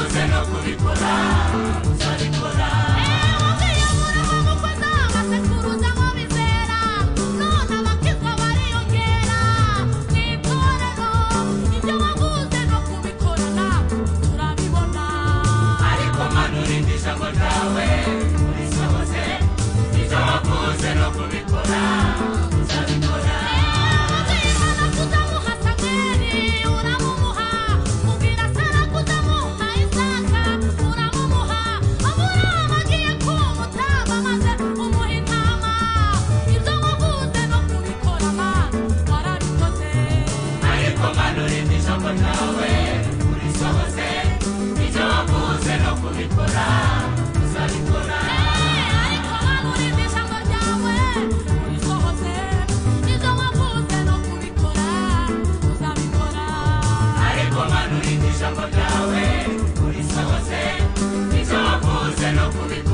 wavuze no kubikora uzabikora. wabwiye Aburahamu ko azabasekuruza ngo bizera, none abakizwa bariyongera mu itorero. Ibyo wavuze no kubikora natwe turabibona. Ariko manura indi jambo ryawe urisohoze, ibyo wavuze no kubikora uzabikora. wabwiye Imana ko uzamuha Samweli uramumuha, ubwira Sara ko uzamuha Isaka uramumuha. Aburahamu agiye kumutaba maze umuha intama. Ibyo wavuze no kubikora Mana warabikoze. Ariko manura indi jambo ryawe urisohoze, ibyo wavuze no kubikora uzabikora. Ariko manura indi jambo ryawe urisohoze, ibyo wavuze no kubikora uzabikora. Ariko manura indi jambo ryawe urisohoze, ibyo wavuze no kubikora